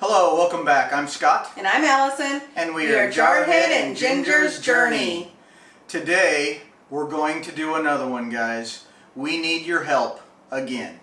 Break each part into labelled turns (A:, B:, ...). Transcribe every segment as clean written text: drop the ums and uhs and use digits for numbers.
A: Hello, welcome back. I'm Scott.
B: And I'm Allison.
A: And we are
B: Jarhead and Ginger's Journey.
A: Today, we're going to do another one, guys. We need your help again.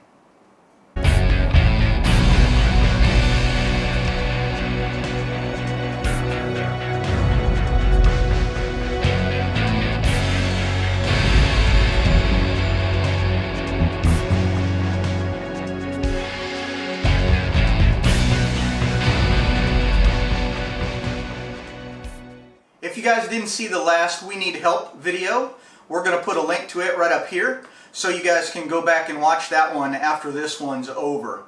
A: If you guys didn't see the last We Need Help video, we're going to put a link to it right up here so you guys can go back and watch that one after this one's over.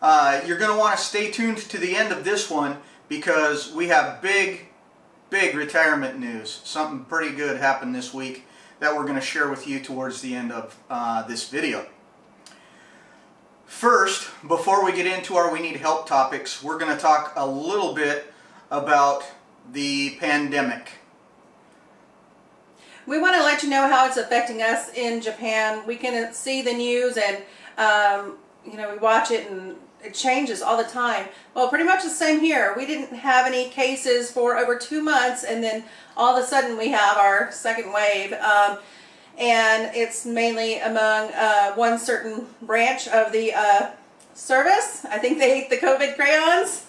A: You're going to want to stay tuned to the end of this one because we have big retirement news. Something pretty good happened this week that we're going to share with you towards the end of this video. First, before we get into our We Need Help topics, we're going to talk a little bit about the pandemic.
B: We want to let you know how it's affecting us in Japan. We can see the news and we watch it and it changes all the time. Well, pretty much the same here. We didn't have any cases for over 2 months, and then all of a sudden we have our second wave, and it's mainly among one certain branch of the service. I think they ate the COVID crayons.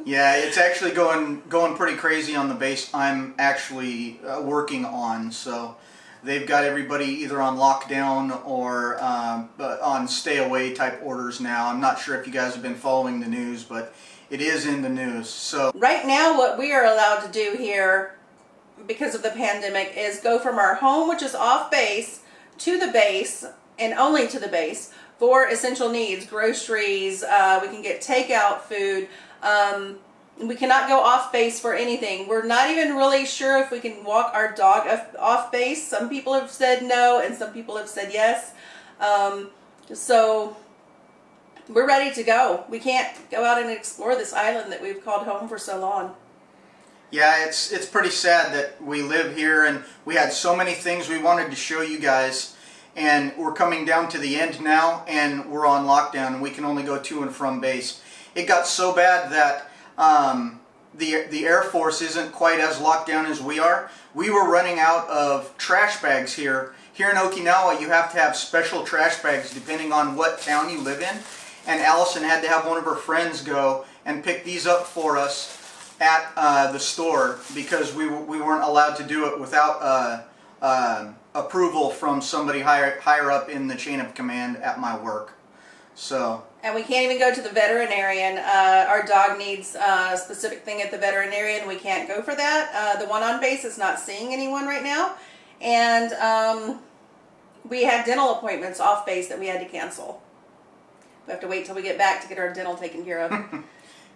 A: Yeah, it's actually going pretty crazy on the base I'm actually working on. So they've got everybody either on lockdown or on stay away type orders now. I'm not sure if you guys have been following the news, but it is in the news. So
B: right now what we are allowed to do here because of the pandemic is go from our home, which is off base, to the base, and only to the base, for essential needs, groceries. We can get takeout food. We cannot go off base for anything. We're not even really sure if we can walk our dog off base. Some people have said no, and some people have said yes. So we're ready to go. We can't go out and explore this island that we've called home for so long.
A: Yeah, it's pretty sad that we live here and we had so many things we wanted to show you guys. And we're coming down to the end now, and we're on lockdown, and we can only go to and from base. It got so bad that the Air Force isn't quite as locked down as we are. We were running out of trash bags here. Here in Okinawa, you have to have special trash bags depending on what town you live in. And Allison had to have one of her friends go and pick these up for us at the store because we weren't allowed to do it without approval from somebody higher up in the chain of command at my work. So.
B: And we can't even go to the veterinarian. Our dog needs a specific thing at the veterinarian. We can't go for that. The one on base is not seeing anyone right now. And we had dental appointments off base that we had to cancel. We have to wait till we get back to get our dental taken care of.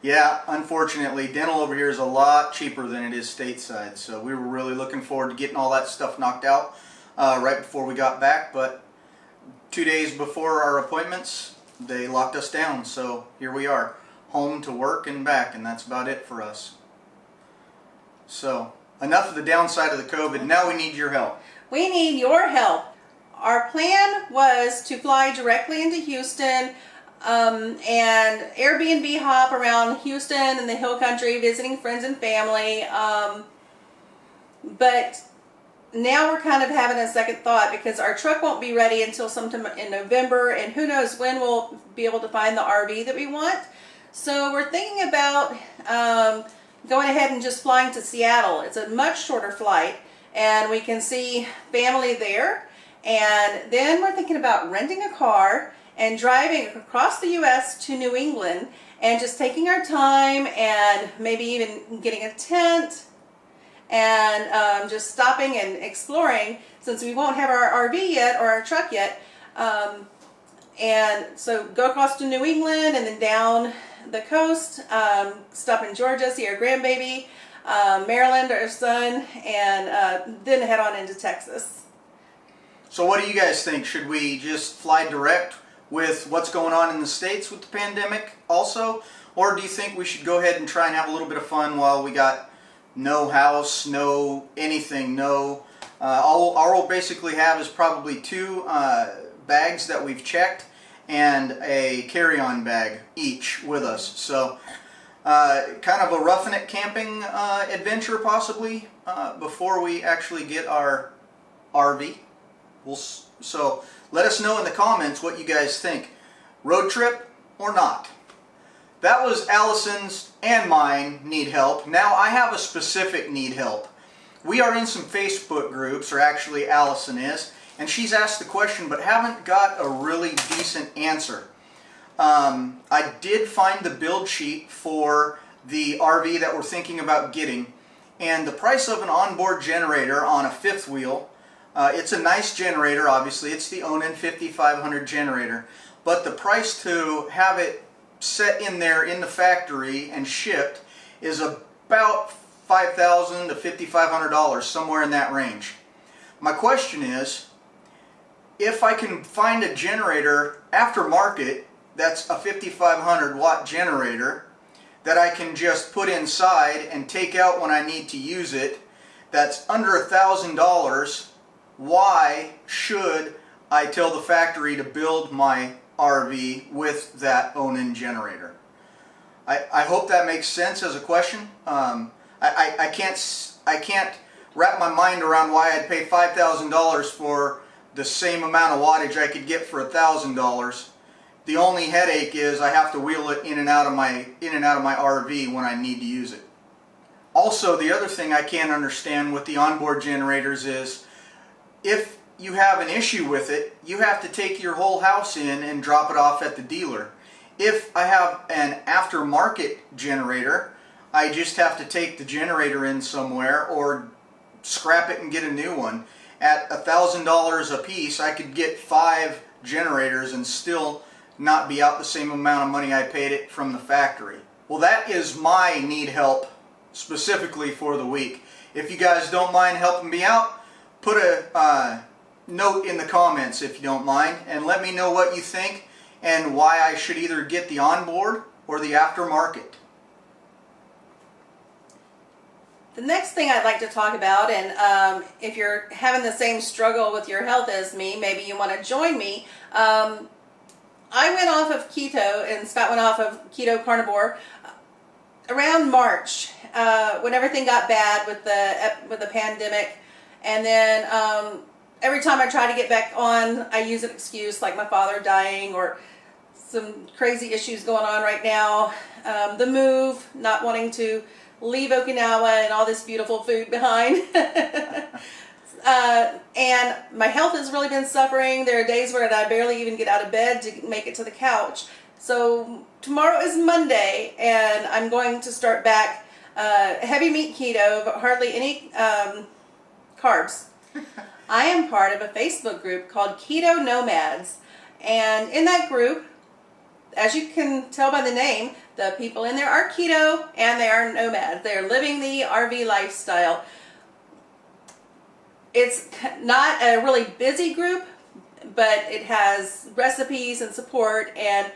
A: Yeah, unfortunately, dental over here is a lot cheaper than it is stateside. So we were really looking forward to getting all that stuff knocked out right before we got back. But 2 days before our appointments, they locked us down. So here we are, home to work and back, and that's about it for us. So enough of the downside of the COVID. Now we need your help.
B: We need your help. Our plan was to fly directly into Houston and Airbnb hop around Houston and the Hill Country, visiting friends and family. But now we're kind of having a second thought because our truck won't be ready until sometime in November, and who knows when we'll be able to find the RV that we want. So we're thinking about going ahead and just flying to Seattle. It's a much shorter flight, and we can see family there. And then we're thinking about renting a car and driving across the U.S. to New England and just taking our time and maybe even getting a tent and just stopping and exploring, since we won't have our RV yet or our truck yet. And so go across to New England and then down the coast, stop in Georgia, see our grandbaby, Maryland, our son, and then head on into Texas.
A: So what do you guys think? Should we just fly direct with what's going on in the States with the pandemic also? Or do you think we should go ahead and try and have a little bit of fun while we got no house, no anything, no... all we'll basically have is probably 2 bags that we've checked and a carry-on bag each with us. So kind of a roughing it camping adventure possibly before we actually get our RV. So let us know in the comments what you guys think. Road trip or not? That was Allison's and mine need help. Now I have a specific need help. We are in some Facebook groups, or actually Allison is, and she's asked the question but haven't got a really decent answer. I did find the build sheet for the RV that we're thinking about getting, and the price of an onboard generator on a fifth wheel, it's a nice generator, obviously. It's the Onan 5500 generator, but the price to have it set in there in the factory and shipped is about $5,000 to $5,500, somewhere in that range. My question is, if I can find a generator aftermarket that's a 5500 watt generator that I can just put inside and take out when I need to use it, that's under $1,000, why should I tell the factory to build my RV with that Onan generator? I hope that makes sense as a question. I can't wrap my mind around why I'd pay $5,000 for the same amount of wattage I could get for $1,000. The only headache is I have to wheel it in and out of my RV when I need to use it. Also, the other thing I can't understand with the onboard generators is if you have an issue with it, you have to take your whole house in and drop it off at the dealer. If I have an aftermarket generator, I just have to take the generator in somewhere or scrap it and get a new one. At $1,000 a piece, I could get 5 generators and still not be out the same amount of money I paid it from the factory. Well, that is my need help specifically for the week. If you guys don't mind helping me out, put a note in the comments if you don't mind, and let me know what you think and why I should either get the onboard or the aftermarket.
B: The next thing I'd like to talk about, and if you're having the same struggle with your health as me, maybe you want to join me. I went off of keto, and Scott went off of keto carnivore around March when everything got bad with the pandemic, and then every time I try to get back on, I use an excuse like my father dying or some crazy issues going on right now. The move, not wanting to leave Okinawa and all this beautiful food behind. And my health has really been suffering. There are days where I barely even get out of bed to make it to the couch. So tomorrow is Monday, and I'm going to start back heavy meat keto, but hardly any carbs. I am part of a Facebook group called Keto Nomads, and in that group, as you can tell by the name, the people in there are keto and they are nomads. They're living the RV lifestyle. It's not a really busy group, but it has recipes and support, and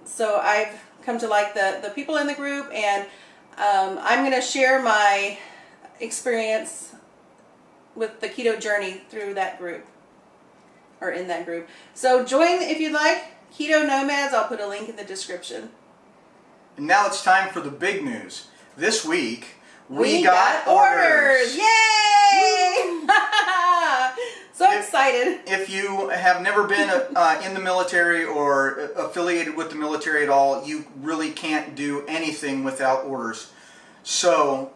B: so I've come to like the people in the group, and I'm going to share my experience with the keto journey through that group, or in that group. So join if you'd like. Keto Nomads, I'll put a link in the description.
A: And now it's time for the big news. This week,
B: we got orders! Yay! So excited.
A: If you have never been in the military or affiliated with the military at all, you really can't do anything without orders. So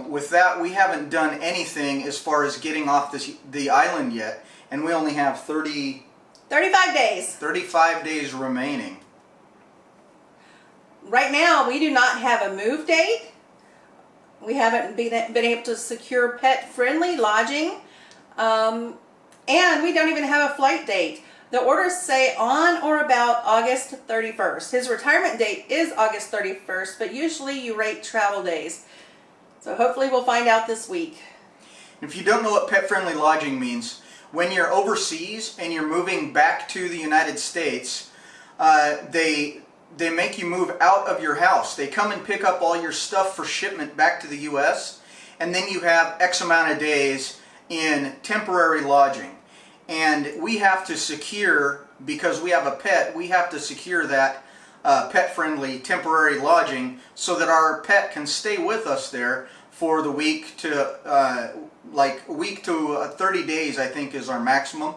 A: with that, we haven't done anything as far as getting off the island yet, and we only have
B: 35 days.
A: 35 days remaining.
B: Right now, we do not have a move date. We haven't been able to secure pet-friendly lodging. And we don't even have a flight date. The orders say on or about August 31st. His retirement date is August 31st, but usually you rate travel days. So hopefully we'll find out this week.
A: If you don't know what pet-friendly lodging means, when you're overseas and you're moving back to the United States, they make you move out of your house. They come and pick up all your stuff for shipment back to the U.S., and then you have X amount of days in temporary lodging. And we have to secure because we have a pet, we have to secure that pet-friendly temporary lodging so that our pet can stay with us there for the week to like a week to 30 days, I think, is our maximum.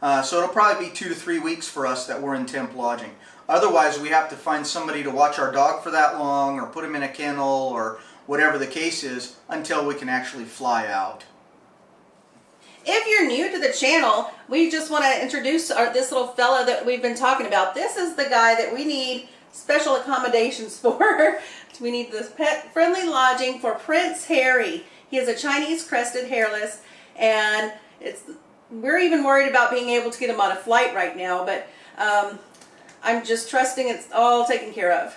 A: So it'll probably be 2 to 3 weeks for us that we're in temp lodging. Otherwise, we have to find somebody to watch our dog for that long, or put him in a kennel, or whatever the case is, until we can actually fly out.
B: If you're new to the channel, we just want to introduce this little fella that we've been talking about. This is the guy that we need special accommodations for. We need this pet-friendly lodging for Prince Harry. He is a Chinese crested hairless, and we're even worried about being able to get him on a flight right now, but I'm just trusting it's all taken care of.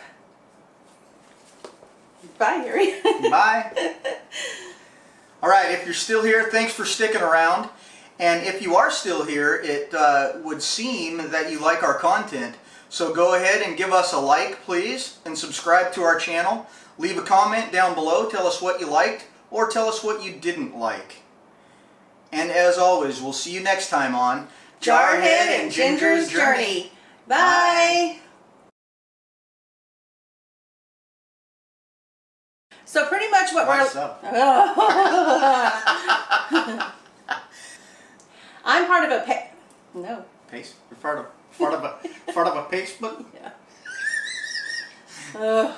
B: Bye, Harry.
A: Bye. All right, if you're still here, thanks for sticking around. And if you are still here, it would seem that you like our content. So go ahead and give us a like, please, and subscribe to our channel. Leave a comment down below. Tell us what you liked, or tell us what you didn't like. And as always, we'll see you next time on
B: Jarhead and Ginger's Journey. Bye.
A: Bye.
B: So pretty much what
A: What's
B: we're...
A: up?
B: I'm part of a... No.
A: Pace? You're part of a Facebook?
B: Yeah.